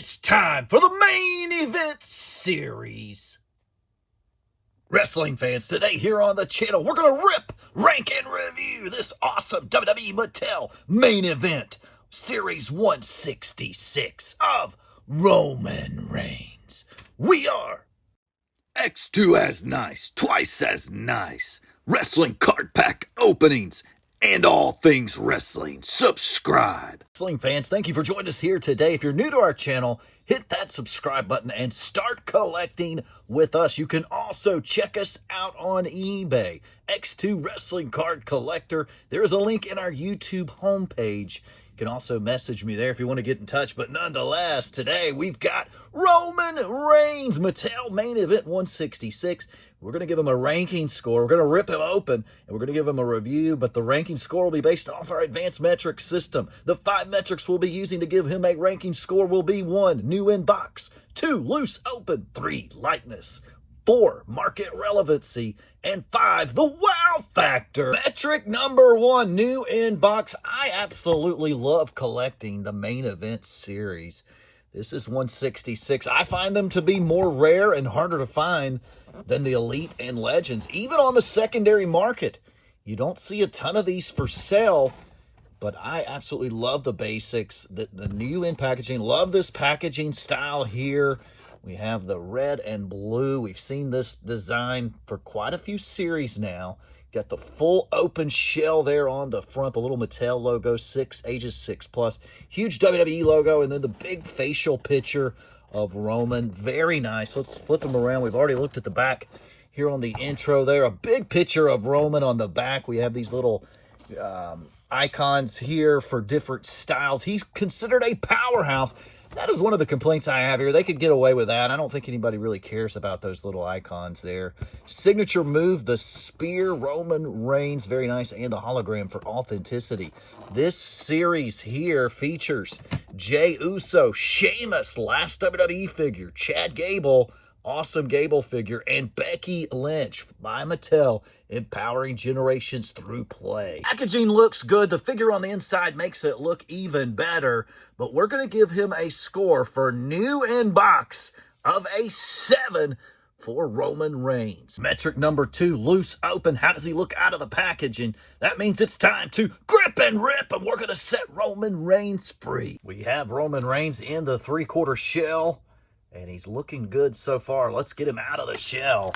It's time for the main event series. Wrestling fans, today here on the channel, we're going to rip, rank, and review this awesome WWE Mattel main event, Series 166 of Roman Reigns. We are X2 as nice, twice as nice, wrestling card pack openings, and all things wrestling. Subscribe. Wrestling fans, thank you for joining us here today. If you're new to our channel, hit that subscribe button and start collecting with us. You can also check us out on eBay. X2 Wrestling Card Collector. There is a link in our YouTube homepage. You can also message me there if you want to get in touch. But nonetheless, today we've got Roman Reigns, Mattel Main Event 166. We're going to give him a ranking score. We're going to rip him open, and we're going to give him a review, but the ranking score will be based off our advanced metric system. The 5 metrics we'll be using to give him a ranking score will be 1, new in box, 2, loose open, 3, lightness, 4, market relevancy, and 5, the wow factor. Metric number 1, new in box. I absolutely love collecting the main event series. This is 166. I find them to be more rare and harder to find than the Elite and Legends. Even on the secondary market, you don't see a ton of these for sale, but I absolutely love the basics, the new in packaging. Love this packaging style here. We have the red and blue. We've seen this design for quite a few series now. Got the full open shell there on the front, the little Mattel logo, ages 6+. Huge WWE logo, and then the big facial picture of Roman. Very nice. Let's flip them around. We've already looked at the back here on the intro there. A big picture of Roman on the back. We have these little icons here for different styles. He's considered a powerhouse. That is one of the complaints I have here. They could get away with that. I don't think anybody really cares about those little icons there. Signature move, the spear, Roman Reigns, very nice, and the hologram for authenticity. This series here features Jey Uso, Sheamus, last WWE figure, Chad Gable, awesome Gable figure, and Becky Lynch by Mattel, empowering generations through play. Packaging looks good. The figure on the inside makes it look even better, but we're going to give him a score for new in box of a 7 for Roman Reigns. Metric number 2, loose open. How does he look out of the packaging? That means it's time to grip and rip, and we're going to set Roman Reigns free. We have Roman Reigns in the 3/4 shell, and he's looking good so far. Let's get him out of the shell.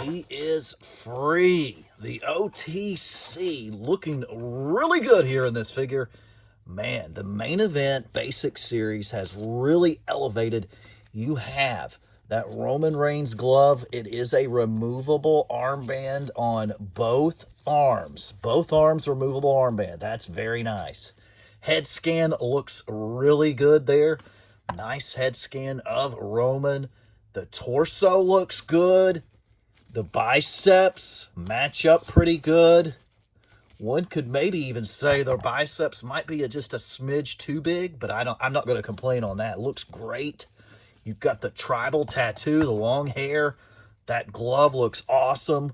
He is free. The OTC looking really good here in this figure. Man, the main event basic series has really elevated. You have that Roman Reigns glove. It is a removable armband on both arms. Both arms removable armband. That's very nice. Head scan looks really good there. Nice head scan of Roman. The torso looks good. The biceps match up pretty good. One could maybe even say their biceps might be just a smidge too big, but I'm not going to complain on that. It looks great. You've got the tribal tattoo, the long hair. That glove looks awesome.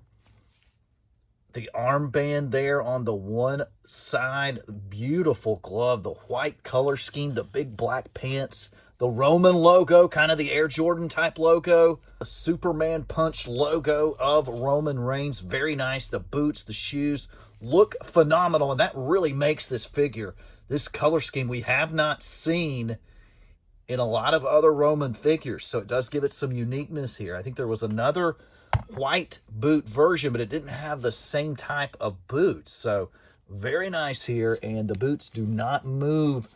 The armband there on the one side, beautiful glove. The white color scheme, the big black pants. The Roman logo, kind of the Air Jordan type logo. The Superman punch logo of Roman Reigns, very nice. The boots, the shoes look phenomenal, and that really makes this figure, this color scheme, we have not seen in a lot of other Roman figures, so it does give it some uniqueness here. I think there was another white boot version, but it didn't have the same type of boots, so very nice here, and the boots do not move.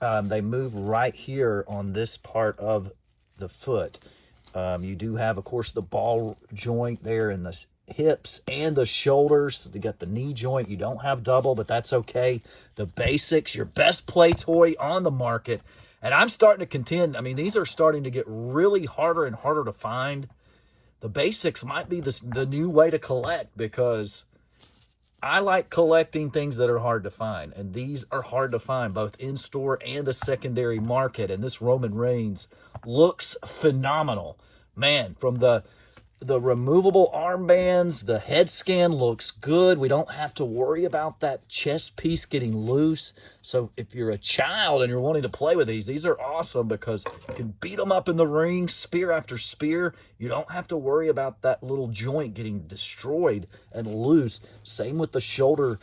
They move right here on this part of the foot. You do have, of course, the ball joint there in the hips and the shoulders. You got the knee joint. You don't have double, but that's okay. The basics, your best play toy on the market. And I'm starting to contend, I mean, these are starting to get really harder and harder to find. The basics might be the new way to collect, because I like collecting things that are hard to find, and these are hard to find both in-store and the secondary market, and this Roman Reigns looks phenomenal. Man, from the the removable armbands, the head scan looks good. We don't have to worry about that chest piece getting loose. So if you're a child and you're wanting to play with these are awesome because you can beat them up in the ring, spear after spear. You don't have to worry about that little joint getting destroyed and loose. Same with the shoulder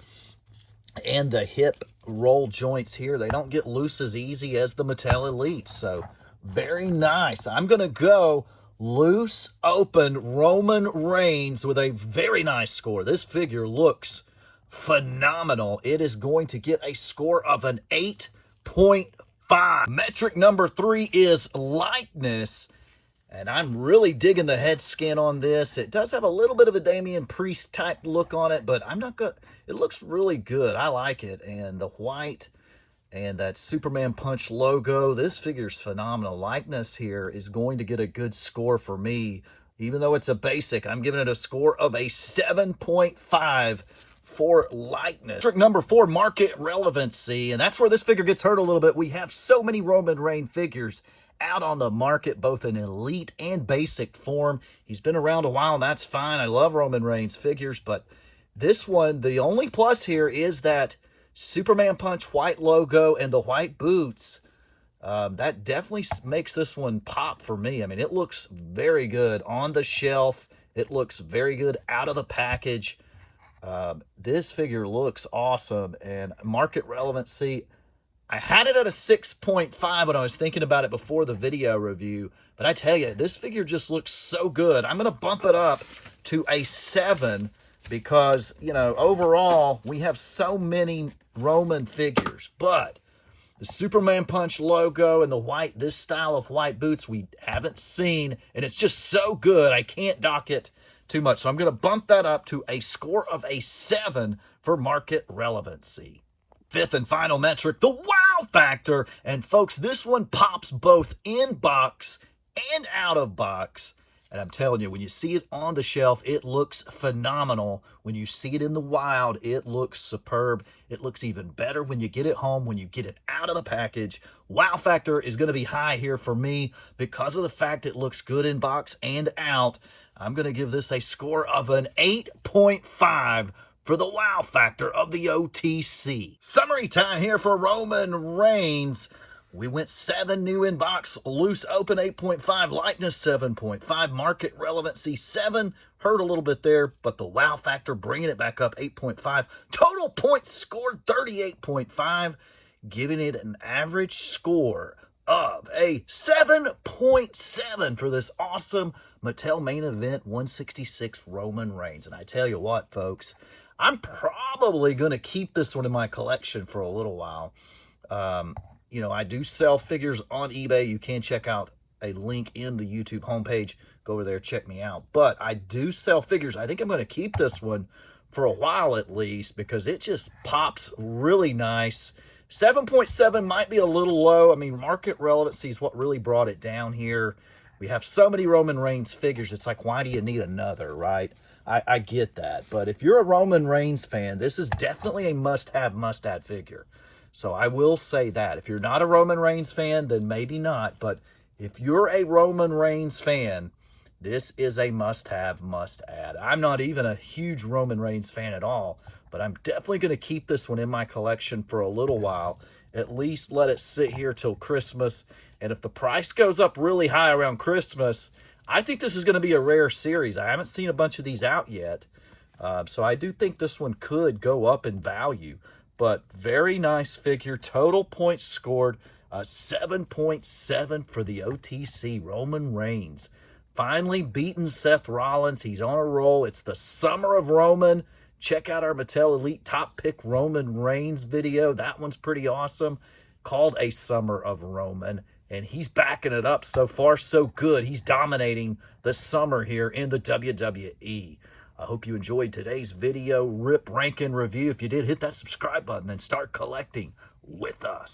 and the hip roll joints here. They don't get loose as easy as the Mattel Elite. So very nice. I'm going to go loose open Roman Reigns with a very nice score. This figure looks phenomenal. It is going to get a score of an 8.5. Metric number 3 is likeness. And I'm really digging the head scan on this. It does have a little bit of a Damian Priest type look on it, but I'm not good. It looks really good. I like it. And the white and that Superman Punch logo, this figure's phenomenal. Likeness here is going to get a good score for me. Even though it's a basic, I'm giving it a score of a 7.5 for likeness. Trick number 4, market relevancy. And that's where this figure gets hurt a little bit. We have so many Roman Reigns figures out on the market, both in elite and basic form. He's been around a while, and that's fine. I love Roman Reigns figures, but this one, the only plus here is that Superman Punch white logo and the white boots. That definitely makes this one pop for me. I mean, it looks very good on the shelf. It looks very good out of the package. This figure looks awesome, and market relevancy, I had it at a 6.5 when I was thinking about it before the video review, but I tell you, this figure just looks so good. I'm going to bump it up to a 7 because, you know, overall, we have so many Roman figures, but the Superman Punch logo and the white, this style of white boots we haven't seen, and it's just so good, I can't dock it too much. So I'm going to bump that up to a score of a 7 for market relevancy. Fifth and final metric, the wow factor. And folks, this one pops both in box and out of box. And I'm telling you, when you see it on the shelf, it looks phenomenal. When you see it in the wild, it looks superb. It looks even better when you get it home, when you get it out of the package. Wow factor is going to be high here for me because of the fact it looks good in box and out. I'm going to give this a score of an 8.5 for the wow factor of the OTC. Summary time here for Roman Reigns. We went 7 new in box, loose open 8.5, likeness 7.5, market relevancy 7. Hurt a little bit there, but the wow factor bringing it back up 8.5. Total points scored 38.5, giving it an average score of a 7.7 for this awesome Mattel Main Event 166 Roman Reigns. And I tell you what, folks, I'm probably going to keep this one in my collection for a little while. You know, I do sell figures on eBay. You can check out a link in the YouTube homepage. Go over there, check me out. But I do sell figures. I think I'm going to keep this one for a while at least because it just pops really nice. 7.7 might be a little low. I mean, market relevancy is what really brought it down here. We have so many Roman Reigns figures. It's like, why do you need another, right? I get that. But if you're a Roman Reigns fan, this is definitely a must-have figure. So I will say that. If you're not a Roman Reigns fan, then maybe not. But if you're a Roman Reigns fan, this is a must-have, must-add. I'm not even a huge Roman Reigns fan at all, but I'm definitely going to keep this one in my collection for a little while. At least let it sit here till Christmas. And if the price goes up really high around Christmas, I think this is going to be a rare series. I haven't seen a bunch of these out yet. So I do think this one could go up in value. But very nice figure. Total points scored, 7.7 for the OTC Roman Reigns. Finally beaten Seth Rollins. He's on a roll. It's the Summer of Roman. Check out our Mattel Elite Top Pick Roman Reigns video. That one's pretty awesome. Called A Summer of Roman. And he's backing it up. So far, so good. He's dominating the summer here in the WWE. I hope you enjoyed today's video, Rip, Rank, and Review. If you did, hit that subscribe button and start collecting with us.